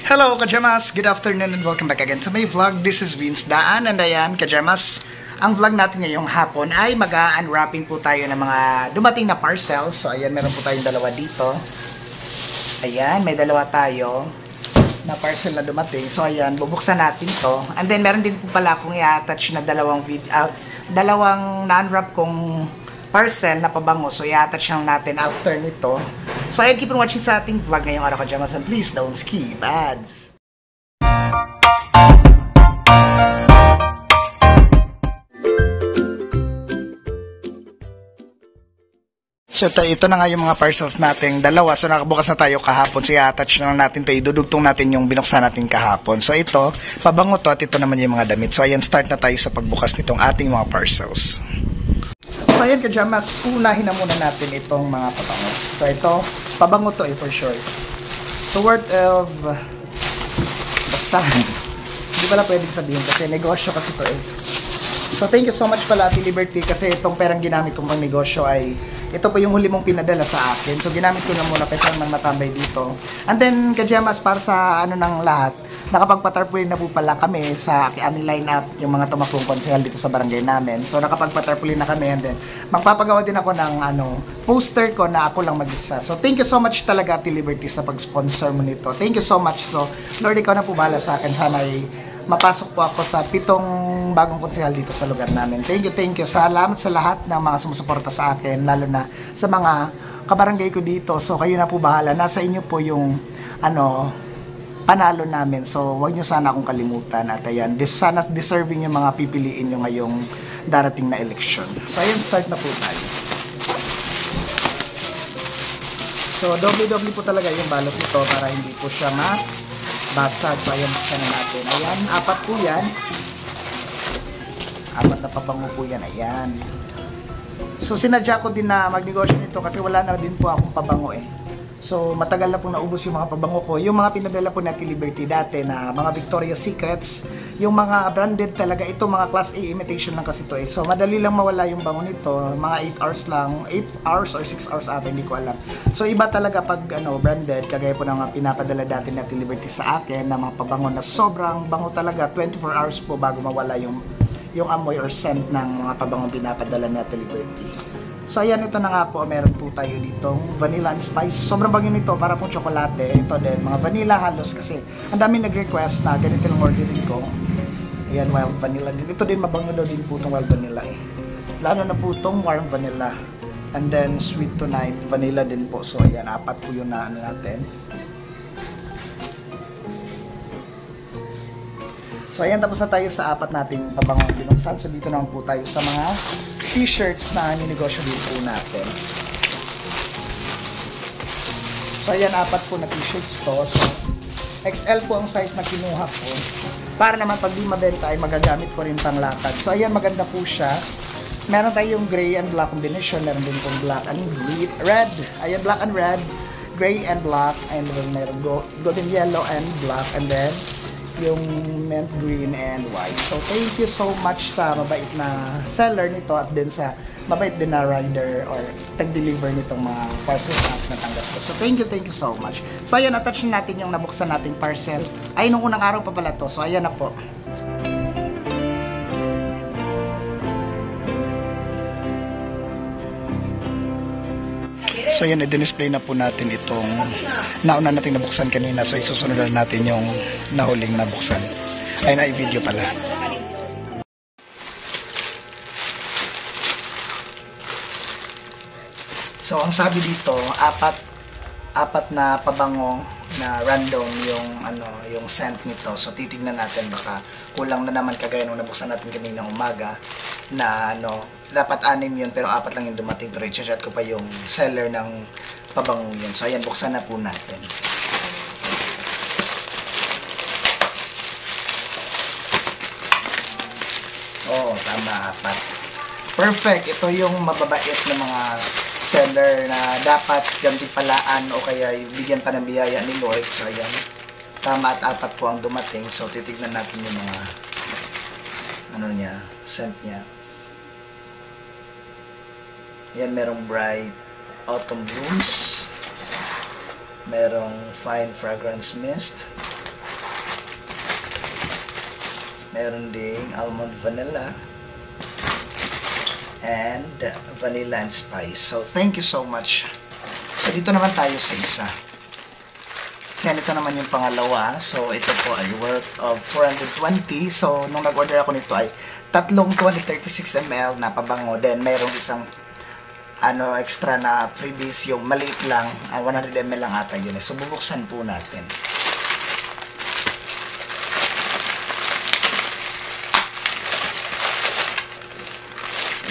Hello Kajamas! Good afternoon and welcome back again to my vlog. This is Vince Daan and ayan Kajamas, ang vlog natin ngayong hapon ay mag-unwrapping po tayo ng mga dumating na parcels. So ayan, meron po tayong dalawa dito. Ayan, may dalawa tayo na parcel na dumating. So ayan, bubuksan natin to. And then meron din po pala akong i-attach na dalawang na-unwrap kong parcel na pabango. So i-attach lang natin after nito. So ayan, keep on watching sa ating vlog ngayong araw Kajamas, and please don't skip ads. So ito na nga yung mga parcels nating dalawa. So nakabukas na tayo kahapon. So i-attach na natin to. Idudugtong natin yung binuksan natin kahapon. So ito, pabango to at ito naman yung mga damit. So ayan, start na tayo sa pagbukas nitong ating mga parcels. So ayan Kajamas, unahin na muna natin itong mga pabango. So ito, pabango to for sure. So worth of, basta, hindi pala pwedeng sabihin kasi negosyo kasi to eh. So thank you so much pala Ate Liberty kasi itong perang ginamit kong pang negosyo ay ito po yung huli mong pinadala sa akin. So ginamit ko na muna kaysa nang matambay dito. And then Kajamas, para sa ano ng lahat, nakapagpatarpulin na po pala kami sa aming line-up yung mga tumakbong konsehal dito sa barangay namin. So nakapagpatarpulin na kami, and then magpapagawa din ako ng poster ko na ako lang mag-isa. So thank you so much talaga Ate Liberty sa pag-sponsor mo nito. Thank you so much. So Lord, ikaw na po bahala sa akin. Sana ay mapasok po ako sa 7 bagong konsehal dito sa lugar namin. Thank you. Salamat sa lahat ng mga sumusuporta sa akin, lalo na sa mga kabarangay ko dito. So kayo na po bahala. Nasa inyo po yung panalo namin. So wag nyo sana akong kalimutan. At ayan, sana deserving yung mga pipiliin nyo ngayong darating na election. So ayan, start na po tayo. So doble-doble po talaga yung balot nito para hindi po siya basag. So ayan, buksan na natin. Ayan, 4 po yan. 4 na pabango po yan. Ayan. So sinadya ko din na magnegosyo nito kasi wala na din po akong pabango eh. So matagal na pong naubos yung mga pabango ko. Yung mga pinadala po natin Liberty dati na mga Victoria's Secrets, yung mga branded talaga, ito mga class A imitation lang kasi ito eh. So madali lang mawala yung bango nito, mga 8 hours lang, 8 hours or 6 hours ata, hindi ko alam. So iba talaga pag branded, kagaya po ng mga pinapadala dati natin Liberty sa akin na mga pabango na sobrang bango talaga, 24 hours po bago mawala yung amoy or scent ng mga pabangong pinapadala natin Liberty. So ayan, ito na nga po, meron po tayo ditong vanilla and spice. Sobrang bango nito, para pong tsokolate. Ito din, mga vanilla halos kasi ang dami nag-request na ganito lang orderin ko. Ayan, wild vanilla din. Ito din, mabango daw din po itong wild vanilla eh. Lalo na po itong warm vanilla. And then sweet tonight, vanilla din po. So ayan, 4 po yung natin. So ayan, tapos na tayo sa 4 nating pabangong binuksan. So dito naman po tayo sa mga t-shirts na ninegosyo din po natin. So ayan, 4 po na t-shirts to. So XL po ang size na kinuha ko. Para naman pag di mabenta ay magagamit ko rin pang lakad. So ayan, maganda po siya. Meron tayong gray and black combination. Meron din pong black and red. Ayan, black and red, gray and black, and then meron golden yellow and black, and then yung mint green and white. So thank you so much sa mabait na seller nito at din sa mabait din na rider or tag-deliver nitong mga parcels na natanggap ko. So thank you so much. So ayan, attach natin yung nabuksan nating parcel. Ay, nung unang araw pa pala to. So ayan na po. So yan, i-display na po natin itong nauna natin nabuksan kanina. So isusunod na natin yung nahuling nabuksan. Ay na, i-video pala. So ang sabi dito, apat na pabango na random yung scent nito. So titignan natin, baka kulang na naman kagaya nung nabuksan natin kanina umaga na dapat 6 yun pero 4 lang yung dumating, pero i-chat ko pa yung seller ng pabango yun. So ayan, buksan na po natin. Oh, tama, 4. Perfect. Ito yung mababait na mga seller na dapat gantipalaan o kaya bigyan pa ng biyaya ni Lord. So ayan, tama at 4 po ang dumating. So titignan natin yung mga scent niya. Ayan, merong bright autumn blooms, merong fine fragrance mist, Meron ding almond vanilla. And vanilla and spice. So, thank you so much. So, dito naman tayo sa isa. Kasi ito naman yung pangalawa. So, ito po ay worth of 420. So, nung nag-order ako nito ay tatlong 236 ml na pabango. Then, mayroong isang extra na freebies, yung maliit lang. 100 ml lang ata yun. So, bubuksan po natin.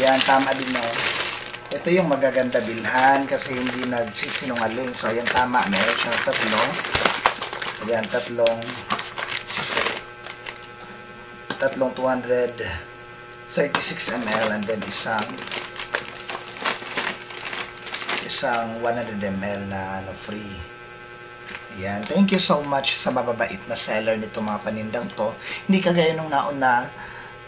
Yan, tama din na. Ito yung magaganda bilhan kasi hindi nagsisinungaling. So, ayan, tama. Meron siyang tatlo. Ayan, tatlong 236 ml and then isang 100 ml na free. Ayan. Thank you so much sa mababait na seller nito mga panindang to. Hindi kagaya nung nauna,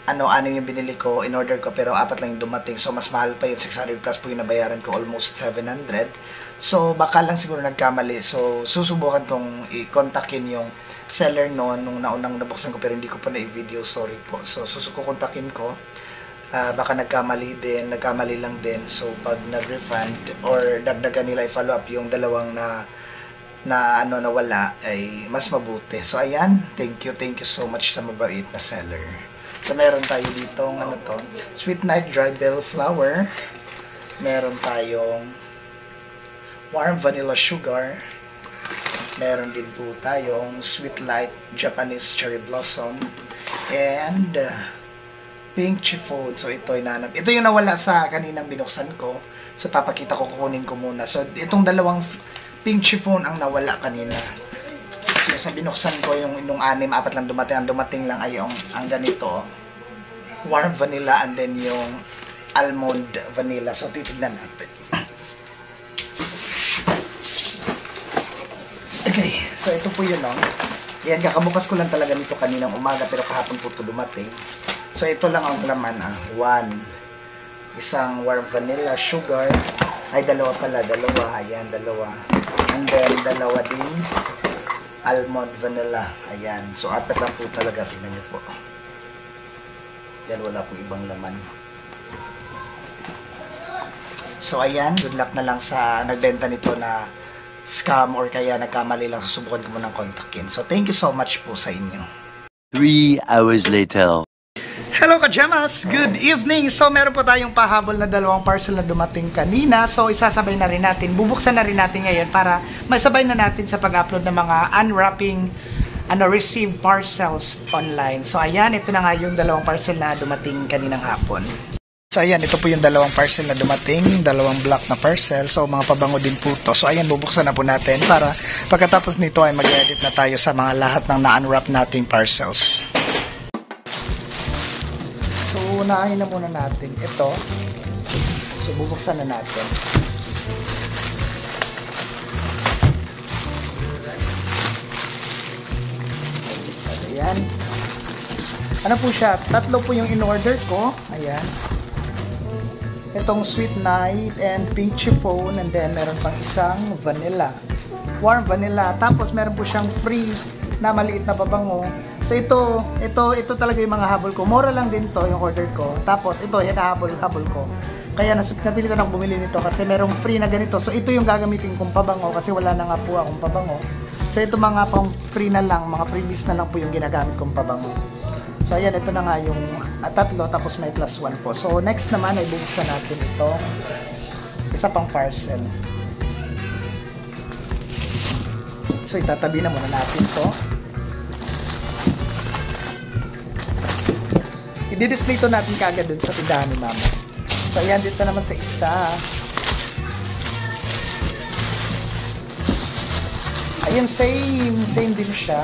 anim yung binili ko, in-order ko, pero 4 lang yung dumating. So, mas mahal pa yun. 600 plus po yung nabayaran ko, almost 700. So, baka lang siguro nagkamali. So, susubukan kong i-kontakin yung seller noon nung naunang nabuksan ko, pero hindi ko pa na-i-video. Sorry po. So, susukukontakin ko. Baka nagkamali lang din. So, pag nag-refund or dagdagan nila i-follow up yung dalawang nawala, ay mas mabuti. So, ayan. Thank you so much sa mabait na seller. So, meron tayo dito, Sweet Night Dry Bell Flower. Meron tayong Warm Vanilla Sugar. Meron din po tayong Sweet Light Japanese Cherry Blossom. And Pink Chiffon. So, ito yung nawala sa kaninang binuksan ko. So, papakita ko, kukunin ko muna. So, itong dalawang Pink Chiffon ang nawala kanina. Sa binuksan ko yung 4 lang dumating. Ang dumating lang ay ang ganito, warm vanilla and then yung almond vanilla. So, titignan natin. Okay. So, ito po yun, Yan, kakabukas ko lang talaga nito kaninang umaga pero kahapon po ito dumating. So, ito lang ang laman, 1. Isang warm vanilla sugar. Ay, dalawa pala. Ayan, dalawa. And then, dalawa din almond vanilla. Ayan. So, 4 lang po talaga. Tingnan niyo po. Yan, wala pong ibang laman. So, ayan. Good luck na lang sa nagbenta nito na scam or kaya nagkamali lang. Susubukan ko munang kontakin. So, thank you so much po sa inyo. 3 hours later. Hello ka-Gemas! Good evening! So, meron po tayong pahabol na 2 parcel na dumating kanina. So, isasabay na rin natin. Bubuksan na rin natin ngayon para masabay na natin sa pag-upload ng mga unwrapping received parcels online. So, ayan. Ito na nga yung 2 parcel na dumating kaninang hapon. So, ayan. Ito po yung 2 parcel na dumating. 2 black na parcel. So, mga pabango din po to. So, ayan. Bubuksan na po natin para pagkatapos nito ay mag-edit na tayo sa mga lahat ng na-unwrap nating parcels. So, unahin na muna natin ito. So, bubuksan na natin. Ayan. Ano po siya? 3 po yung in-order ko. Ayan. Itong Sweet Night and Pink Chiffon. And then, meron pang isang vanilla. Warm vanilla. Tapos, meron po siyang free na maliit na pabango. So ito talaga yung mga habol ko. Mura lang din to yung order ko. Tapos ito, hinahabol ko. Kaya napilitan akong bumili nito kasi merong free na ganito. So ito yung gagamitin kong pabango kasi wala na nga po akong pabango. So ito mga pang free na lang, mga freebies na lang po yung ginagamit kong pabango. So ayan, ito na nga yung 3 tapos may +1 po. So next naman ay bubuksan natin ito. Isa pang parcel. So itatabi na muna natin to. I-display to natin kaagad dun sa tindahan ni Mama. So, ayan, dito naman sa isa. Ayan, same din siya.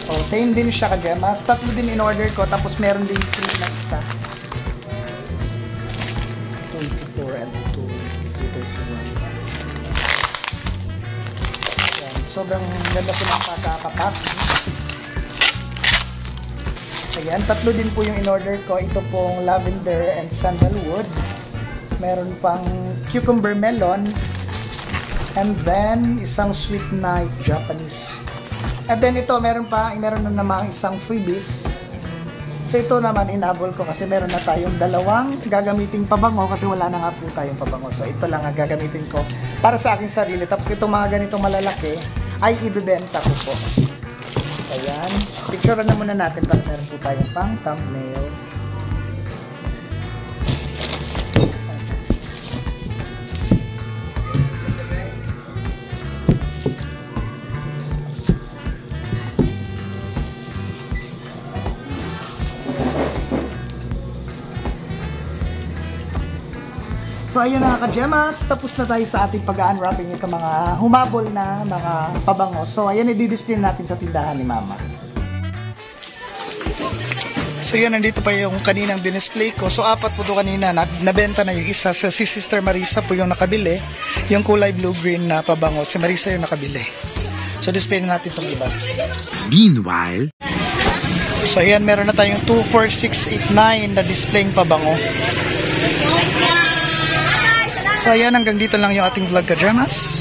Oh, same din siya ka-Gemas. 3 din in-order ko, tapos meron din free na isa. 24 and 2, 31. Ayan, sobrang ganda po ng pagkakapak. Ayan, 3 din po yung in-order ko. Ito pong lavender and sandalwood. Meron pang cucumber melon. And then, isang Sweet Night Japanese. And then ito, meron na namang isang freebies. So ito naman inabol ko kasi meron na tayong dalawang gagamiting pabango kasi wala na nga po tayong pabango. So ito lang ang gagamitin ko para sa aking sarili. Tapos itong mga ganitong malalaki ay ibebenta ko po. So ayan. Picturean na muna natin para meron po tayong pang thumbnail. So ayan na ka-gemas, tapos na tayo sa ating pag-unwrapping ito mga humabol na mga pabango. So ayan, i-display natin sa tindahan ni Mama. So yan, nandito pa yung kaninang dinisplay ko. So apat po ito kanina, nabenta na yung isa. So si Sister Marisa po yung nakabili. Yung kulay blue-green na pabango, si Marisa yung nakabili. So display na natin itong iba. Meanwhile, so ayan, meron na tayong 2, 4, 6, 8, 9 na displaying pabango. So ayan, hanggang dito lang yung ating vlog ka-gemas.